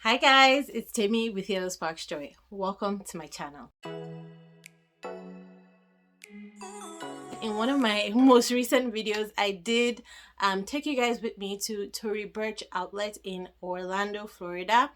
Hi guys, it's Temi with YellowSparksJoy. Welcome to my channel. In one of my most recent videos, I did take you guys with me to Tory Burch outlet in Orlando, Florida.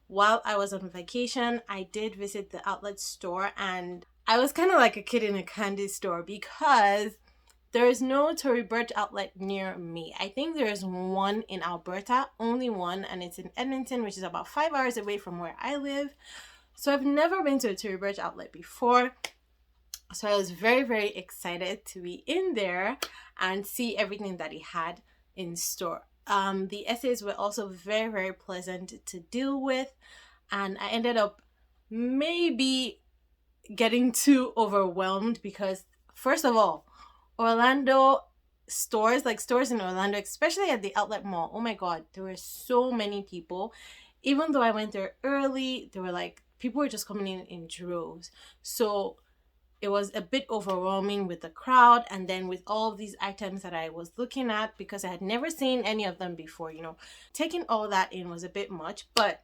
While I was on vacation, I did visit the outlet store and I was kind of like a kid in a candy store because there is no Tory Burch outlet near me. I think there is one in Alberta, only one, and it's in Edmonton, which is about 5 hours away from where I live. So I've never been to a Tory Burch outlet before. So I was very excited to be in there and see everything that he had in store. The essays were also very pleasant to deal with, and I ended up maybe getting too overwhelmed because, first of all, Orlando stores, like stores in Orlando, especially at the outlet mall, oh my god, there were so many people. Even though I went there early, there were like, people were just coming in droves. So it was a bit overwhelming with the crowd, and then with all of these items that I was looking at because I had never seen any of them before, taking all that in was a bit much, but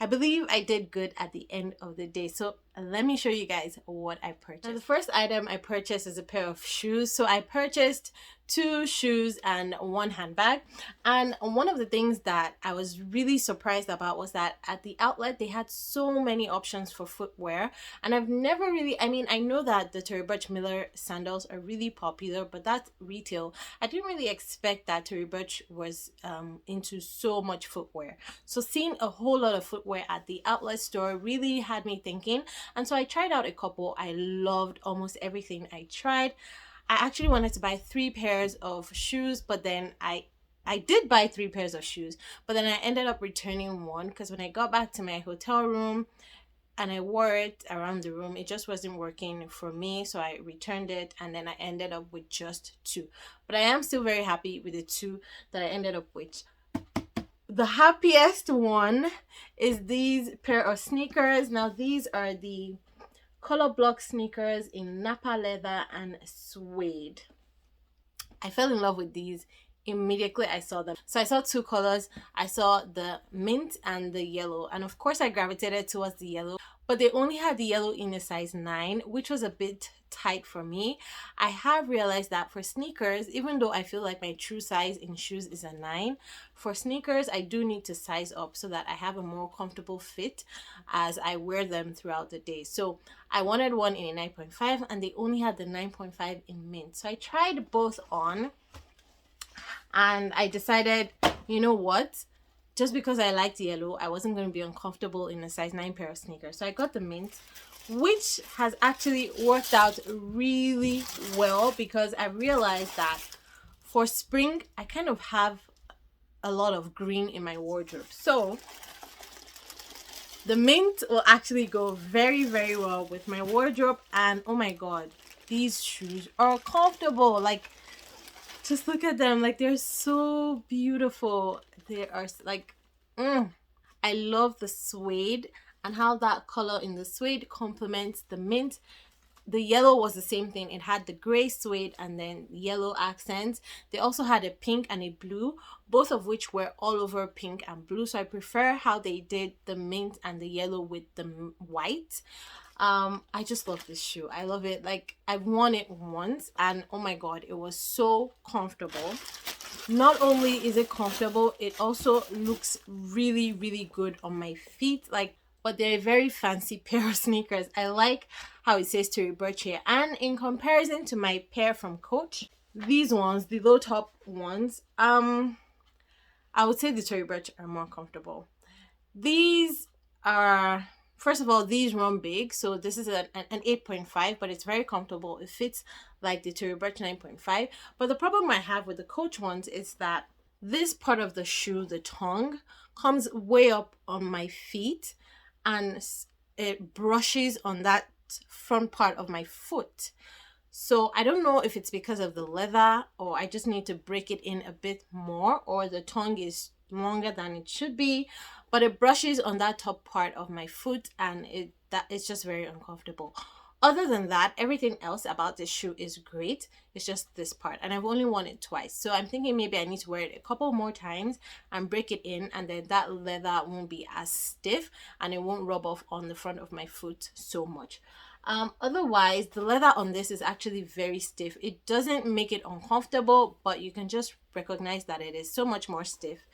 I believe I did good at the end of the day. So let me show you guys what I purchased. Now, the first item I purchased is a pair of shoes. So I purchased 2 shoes and 1 handbag. And one of the things that I was really surprised about was that at the outlet, they had so many options for footwear. And I've never really, I know that the Tory Burch Miller sandals are really popular, but that's retail. I didn't really expect that Tory Burch was into so much footwear. So seeing a whole lot of footwear at the outlet store really had me thinking. And so I tried out a couple. I loved almost everything I tried. I actually wanted to buy 3 pairs of shoes, but then I did buy 3 pairs of shoes, but then I ended up returning one because when I got back to my hotel room and I wore it around the room, it just wasn't working for me. So I returned it and then I ended up with just 2. But I am still very happy with the 2 that I ended up with. The happiest one is these pair of sneakers. Now these are the Colourblock sneakers in Napa leather and suede. I fell in love with these immediately I saw them. So I saw 2 colors. I saw the mint and the yellow, and of course I gravitated towards the yellow, but they only had the yellow in a size 9, which was a bit tight for me. I have realized that for sneakers, even though I feel like my true size in shoes is a 9, for sneakers I do need to size up so that I have a more comfortable fit as I wear them throughout the day. So I wanted one in a 9.5 and they only had the 9.5 in mint. So I tried both on and I decided, you know what? Just because I liked yellow, I wasn't going to be uncomfortable in a size 9 pair of sneakers. So I got the mint, which has actually worked out really well because I realized that for spring, I kind of have a lot of green in my wardrobe. So the mint will actually go very well with my wardrobe. And oh my god, these shoes are comfortable. Like, just look at them. Like, they're so beautiful. They are like, I love the suede and how that color in the suede complements the mint. The yellow was the same thing. It had the gray suede and then yellow accents. They also had a pink and a blue, both of which were all over pink and blue. So I prefer how they did the mint and the yellow with the white. I just love this shoe. I love it. Like, I've worn it once and oh my god, it was so comfortable. Not only is it comfortable, it also looks really good on my feet. Like, but they're a very fancy pair of sneakers. I like how it says Tory Burch here. And in comparison to my pair from Coach, these ones, the low top ones, I would say the Tory Burch are more comfortable. These are, first of all, these run big. So this is an 8.5, but it's very comfortable. It fits like the Tory Burch 9.5. But the problem I have with the Coach ones is that this part of the shoe, the tongue, comes way up on my feet and it brushes on that front part of my foot. So I don't know if it's because of the leather or I just need to break it in a bit more, or the tongue is longer than it should be, but it brushes on that top part of my foot and it's just very uncomfortable. Other than that, everything else about this shoe is great. It's just this part, and I've only worn it twice, so I'm thinking maybe I need to wear it a couple more times and break it in, and then that leather won't be as stiff and it won't rub off on the front of my foot so much. Otherwise, the leather on this is actually very stiff. It doesn't make it uncomfortable, but you can just recognize that it is so much more stiff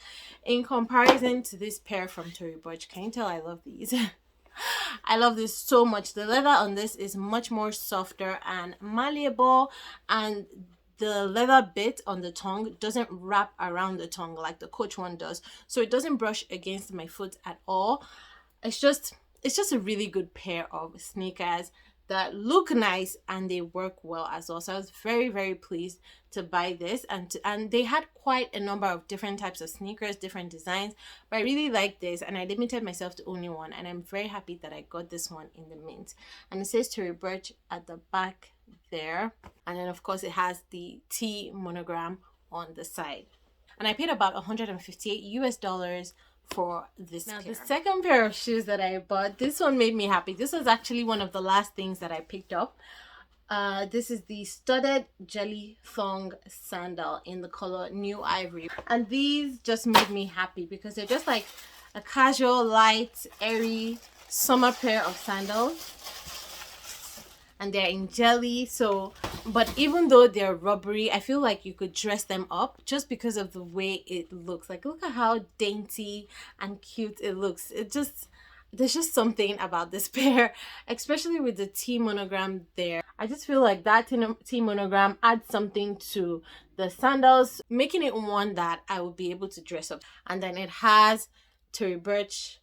in comparison to this pair from Tory Burch. Can you tell I love these? I love this so much. The leather on this is much more softer and malleable, and the leather bit on the tongue doesn't wrap around the tongue like the Coach one does, so it doesn't brush against my foot at all. It's just a really good pair of sneakers that look nice and they work well as well. So I was very, very pleased to buy this, and they had quite a number of different types of sneakers, different designs, but I really like this and I limited myself to only one, and I'm very happy that I got this one in the mint. And it says Tory Burch at the back there, and then of course it has the T monogram on the side, and I paid about $158 for this pair. The second pair of shoes that I bought, this one made me happy. This was actually one of the last things that I picked up. This is the studded jelly thong sandal in the color New Ivory, and these just made me happy because they're just like a casual, light, airy summer pair of sandals, and they're in jelly. So, but even though they're rubbery, I feel like you could dress them up just because of the way it looks. Like, look at how dainty and cute it looks. There's just something about this pair, especially with the T monogram there. I just feel like that T monogram adds something to the sandals, making it one that I would be able to dress up. And then it has Tory Burch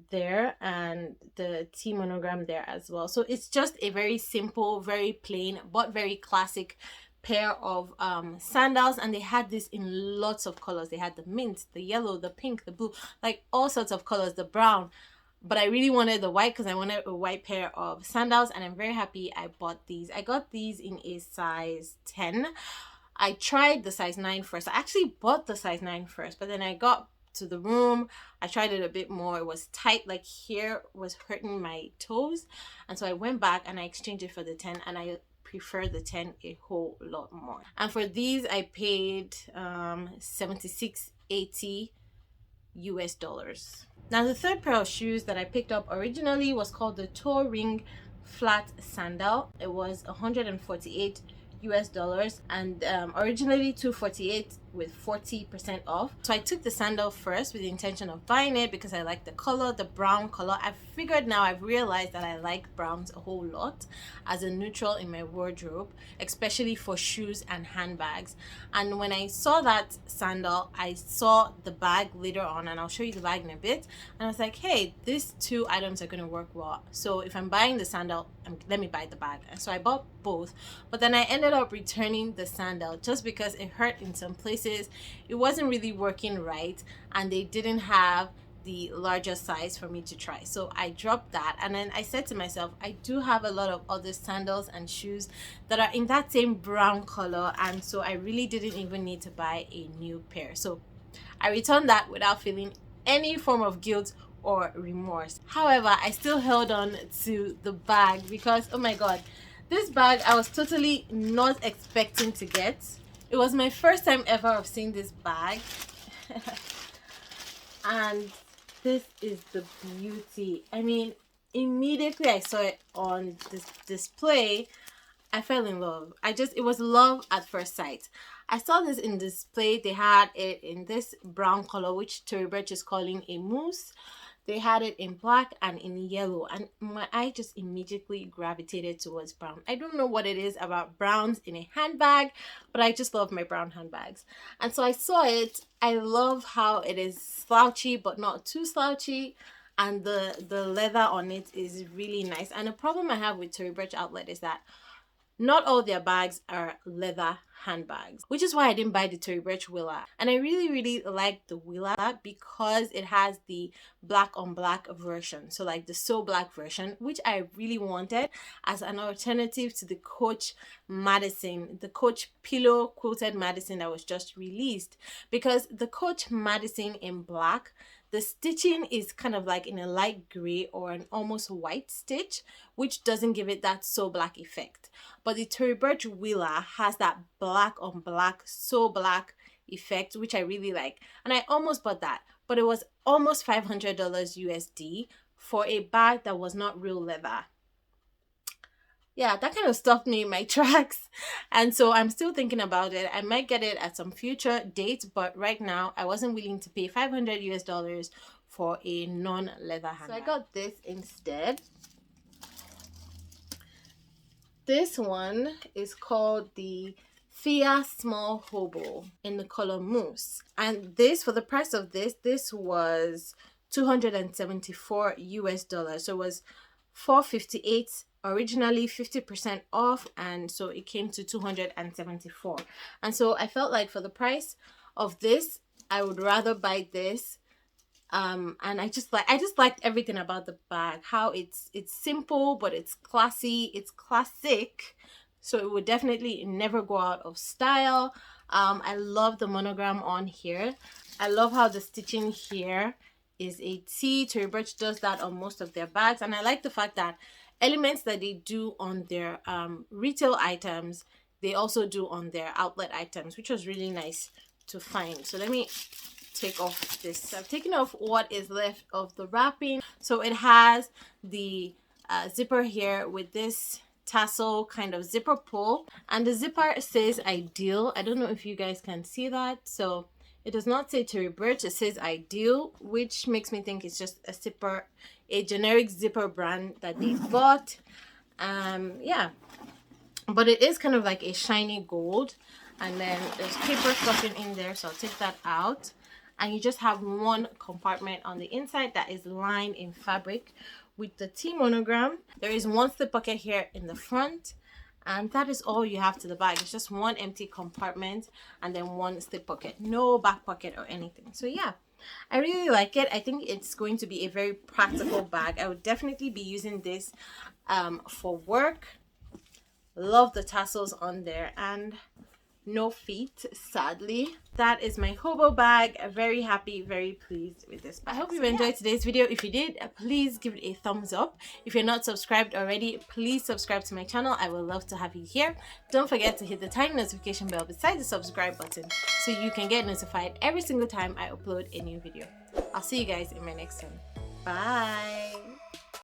there and the T monogram there as well. So it's just a very simple, very plain, but very classic pair of sandals, and they had this in lots of colors. They had the mint, the yellow, the pink, the blue, like all sorts of colors, the brown. But I really wanted the white because I wanted a white pair of sandals, and I'm very happy I bought these. I got these in a size 10. I tried the size 9 first. I actually bought the size 9 first, but then I got to the room, I tried it a bit more. It was tight, like here was hurting my toes, and so I went back and I exchanged it for the 10, and I prefer the 10 a whole lot more. And for these I paid $76.80 US. Now the third pair of shoes that I picked up originally was called the toe ring flat sandal. It was $148 US, and originally $248 with 40% off. So I took the sandal first with the intention of buying it because I like the color, the brown color. I've realized that I like browns a whole lot as a neutral in my wardrobe, especially for shoes and handbags. And when I saw that sandal, I saw the bag later on, and I'll show you the bag in a bit, and I was like, hey, these two items are going to work well. So if I'm buying the sandal, let me buy the bag. And so I bought both, but then I ended up returning the sandal just because it hurt in some places. It wasn't really working right, and they didn't have the larger size for me to try, so I dropped that. And then I said to myself, I do have a lot of other sandals and shoes that are in that same brown color, and so I really didn't even need to buy a new pair. So I returned that without feeling any form of guilt or remorse. However, I still held on to the bag because, oh my god, this bag I was totally not expecting to get. It was my first time ever of seeing this bag. And this is the beauty. I mean, immediately I saw it on this display, I fell in love. It was love at first sight. I saw this in display. They had it in this brown color, which Tory Burch is calling a mousse. They had it in black and in yellow, and my eye just immediately gravitated towards brown. I don't know what it is about browns in a handbag, but I just love my brown handbags. And so I saw it. I love how it is slouchy but not too slouchy, and the leather on it is really nice. And the problem I have with Tory Burch Outlet is that not all their bags are leather handbags, which is why I didn't buy the Tory Burch Willa. And I really like the Willa because it has the black on black version, so like the so black version, which I really wanted as an alternative to the Coach Madison, the Coach pillow quilted Madison that was just released. Because the Coach Madison in black The stitching is kind of like in a light gray or an almost white stitch, which doesn't give it that so black effect. But the Tory Burch Wheeler has that black on black, so black effect, which I really like. And I almost bought that, but it was almost $500 USD for a bag that was not real leather. Yeah, that kind of stopped me in my tracks. And so I'm still thinking about it. I might get it at some future date, but right now I wasn't willing to pay $500 US for a non-leather handbag. So I got this instead. This one is called the Thea Small Hobo in the color Mousse. And this, for the price of this was $274 US. So it was $458 originally, 50% off, and so it came to $274. And so I felt like for the price of this, I would rather buy this. And I just liked everything about the bag, how it's simple, but it's classy, it's classic, so it would definitely never go out of style. I love the monogram on here. I love how the stitching here is a T. Tory Burch does that on most of their bags, and I like the fact that elements that they do on their retail items, they also do on their outlet items, which was really nice to find. So let me take off this. So I've taken off what is left of the wrapping. So it has the zipper here with this tassel kind of zipper pull, and the zipper says Ideal. I don't know if you guys can see that. So it does not say Tory Burch, it says Ideal, which makes me think it's just a zipper, a generic zipper brand that they bought. Yeah, but it is kind of like a shiny gold, and then there's paper stuffing in there, so I'll take that out. And you just have one compartment on the inside that is lined in fabric with the T monogram. There is one slip pocket here in the front, and that is all you have to the bag. It's just one empty compartment and then one slip pocket, no back pocket or anything. So yeah, I really like it. I think it's going to be a very practical bag. I would definitely be using this for work. Love the tassels on there, and no feet, sadly. That is my hobo bag. Very happy, very pleased with this bag. I hope you enjoyed today's video. If you did, please give it a thumbs up. If you're not subscribed already, please subscribe to my channel. I would love to have you here. Don't forget to hit the tiny notification bell beside the subscribe button so you can get notified every single time I upload a new video. I'll see you guys in my next one. Bye.